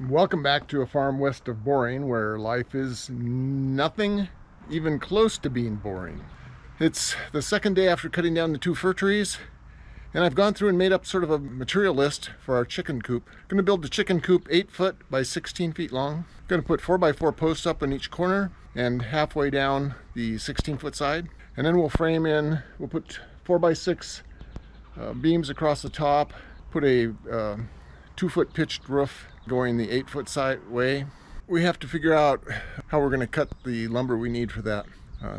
Welcome back to a farm west of boring where life is nothing even close to being boring. It's the second day after cutting down the 2 fir trees, and I've gone through and made up sort of a material list for our chicken coop. I'm going to build the chicken coop 8 foot by 16 feet long. I'm going to put 4x4 posts up in each corner and halfway down the 16-foot side. And then we'll frame in, we'll put 4x6 beams across the top, put a 2-foot pitched roof going the 8-foot side way. We have to figure out how we're going to cut the lumber we need for that.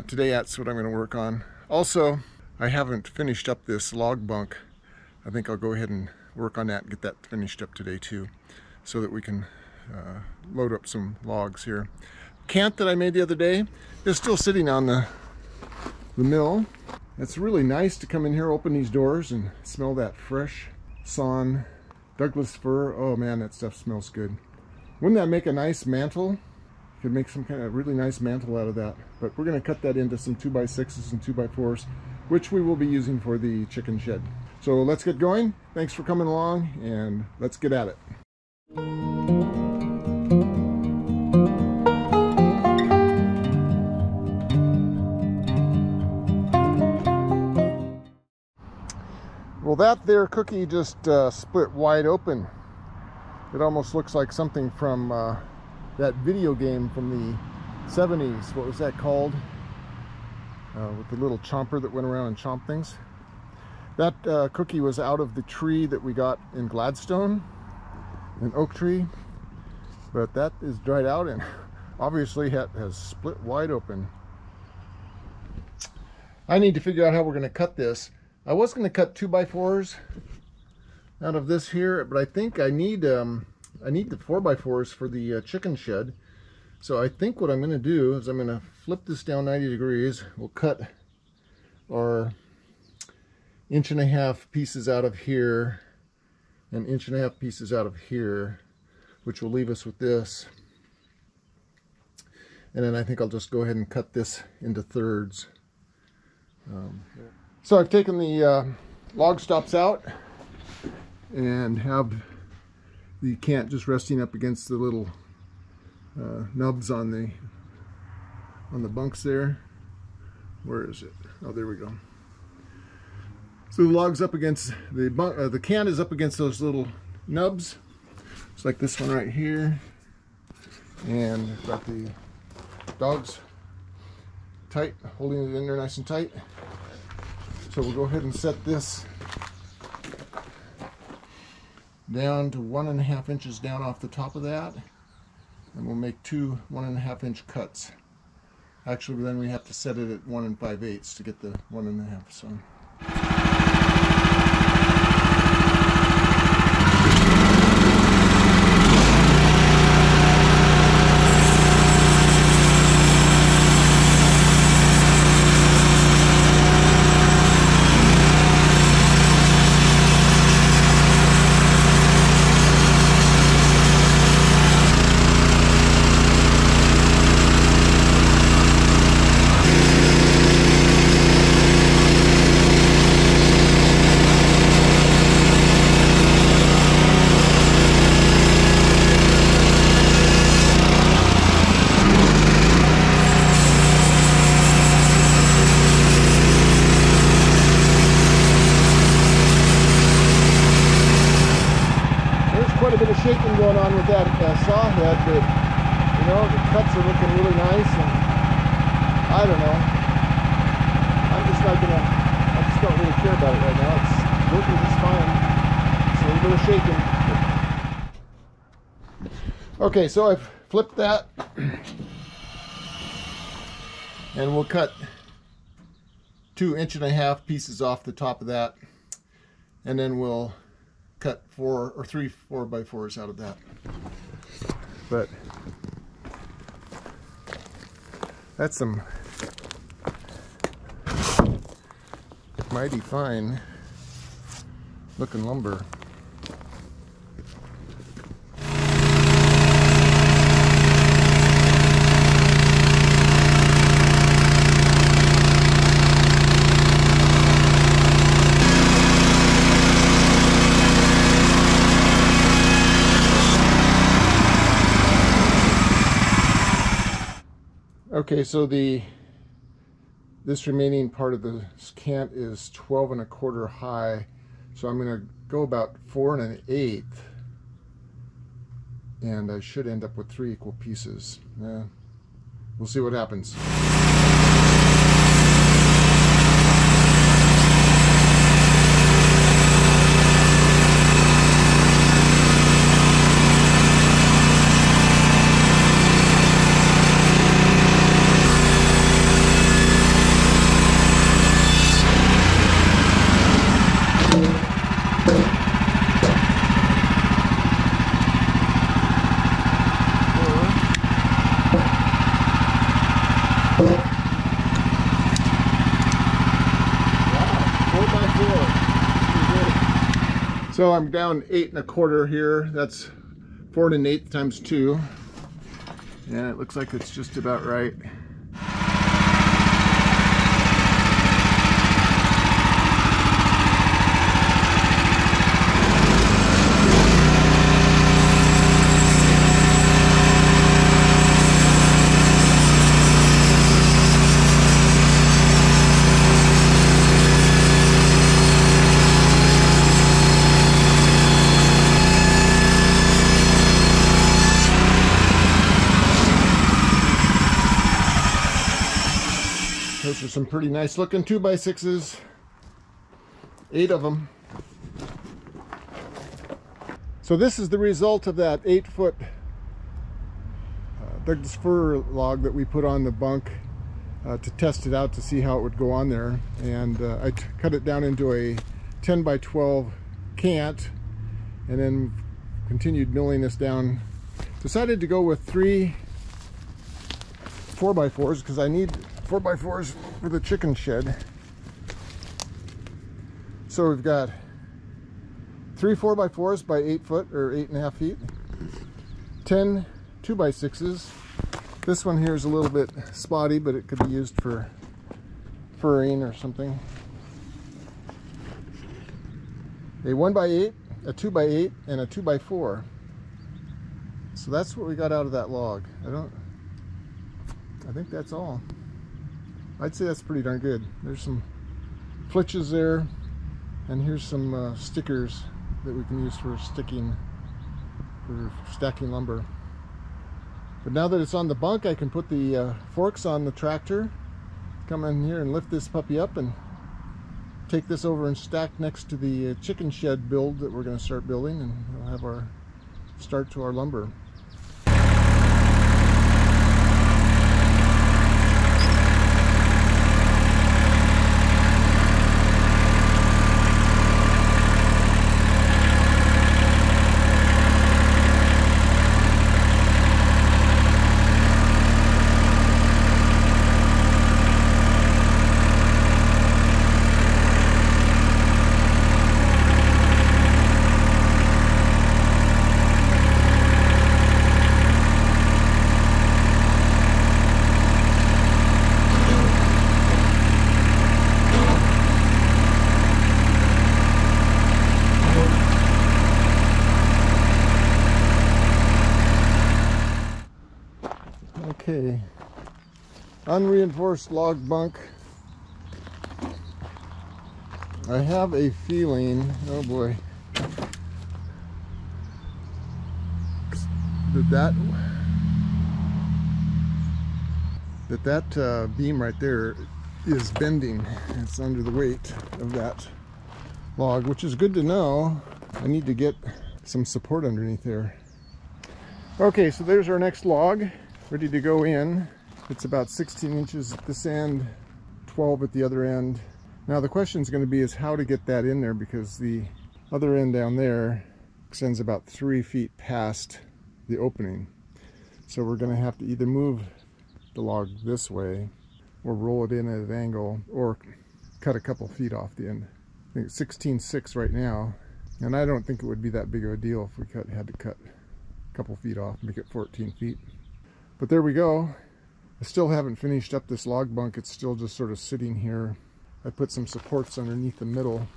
Today that's what I'm going to work on. Also, I haven't finished up this log bunk. I think I'll go ahead and work on that and get that finished up today too, so that we can load up some logs here. Cant that I made the other day is still sitting on the mill. It's really nice to come in here, open these doors, and smell that fresh sawn Douglas fir. Oh man, that stuff smells good. Wouldn't that make a nice mantle? You could make some kind of really nice mantle out of that. But we're going to cut that into some 2x6s and 2x4s, which we will be using for the chicken shed. So let's get going. Thanks for coming along, and let's get at it. Well, that there cookie just split wide open. It almost looks like something from that video game from the 70s. What was that called? With the little chomper that went around and chomped things. That cookie was out of the tree that we got in Gladstone, an oak tree. But that is dried out and obviously has split wide open. I need to figure out how we're going to cut this. I was going to cut 2x4s out of this here, but I think I need the 4x4s for the chicken shed. So I think what I'm going to do is I'm going to flip this down 90 degrees. We'll cut our 1.5 inch pieces out of here and 1.5 inch pieces out of here, which will leave us with this. And then I think I'll just go ahead and cut this into thirds. So I've taken the log stops out and have the cant just resting up against the little nubs on the bunks there. Where is it? Oh, there we go. So the log's up against the cant is up against those little nubs. It's like this one right here, and got the dogs tight, holding it in there nice and tight. So we'll go ahead and set this down to 1.5 inches down off the top of that, and we'll make 2 1.5 inch cuts. Actually, then we have to set it at 1 5/8 to get the 1.5. So. Quite a bit of shaking going on with that saw head, but you know, the cuts are looking really nice, and I don't know, I just don't really care about it right now. It's working just fine. It's a little bit of shaking. Okay, so I've flipped that, and we'll cut 2.5 inch pieces off the top of that, and then we'll cut 4 or 3 4x4s out of that. But that's some mighty fine looking lumber. Okay, so this remaining part of the cant is 12 1/4 high, so I'm going to go about 4 1/8, and I should end up with 3 equal pieces. We'll see what happens. So I'm down 8 1/4 here. That's 4 1/8 times 2. And it looks like it's just about right. Those are some pretty nice looking 2x6s. 8 of them. So this is the result of that 8-foot Douglas fir log that we put on the bunk to test it out to see how it would go on there. And I cut it down into a 10x12 cant and then continued milling this down. Decided to go with 3 4x4s because I need 4x4s for the chicken shed. So we've got 3 4x4s by 8 foot or 8.5 feet, 10 2x6s. This one here is a little bit spotty, but it could be used for furring or something. A 1x8, a 2x8, and a 2x4. So that's what we got out of that log. I think that's all. I'd say that's pretty darn good. There's some flitches there, and here's some stickers that we can use for stacking lumber. But now that it's on the bunk, I can put the forks on the tractor, come in here and lift this puppy up and take this over and stack next to the chicken shed build that we're going to start building, and we'll have our start to our lumber. Okay, unreinforced log bunk. I have a feeling, oh boy, that beam right there is bending. It's under the weight of that log, which is good to know. I need to get some support underneath there. Okay, so there's our next log, ready to go in. It's about 16 inches at this end, 12 at the other end. Now the question is going to be is how to get that in there, because the other end down there extends about 3 feet past the opening. So we're going to have to either move the log this way or roll it in at an angle or cut a couple feet off the end. I think it's 16.6 right now, and I don't think it would be that big of a deal if we had to cut a couple feet off, make it 14 feet. But there we go. I still haven't finished up this log bunk. It's still just sort of sitting here. I put some supports underneath the middle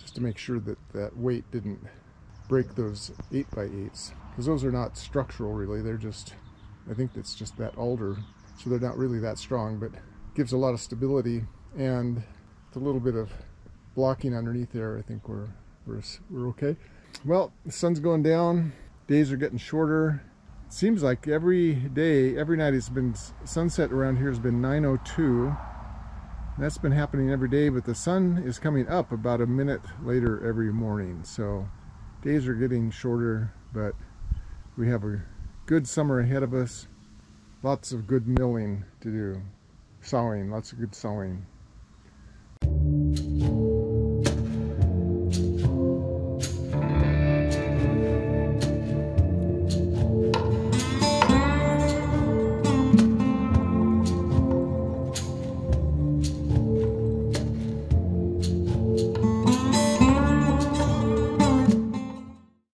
just to make sure that that weight didn't break those 8x8s, because those are not structural really. They're just, I think it's just that alder so they're not really that strong, but gives a lot of stability, and with a little bit of blocking underneath there, I think we're okay. Well, the sun's going down, days are getting shorter. It seems like every day, every night, it's been sunset around here has been 9:02. That's been happening every day, but the sun is coming up about a minute later every morning. So days are getting shorter, but we have a good summer ahead of us. Lots of good milling to do. Sowing, lots of good sowing.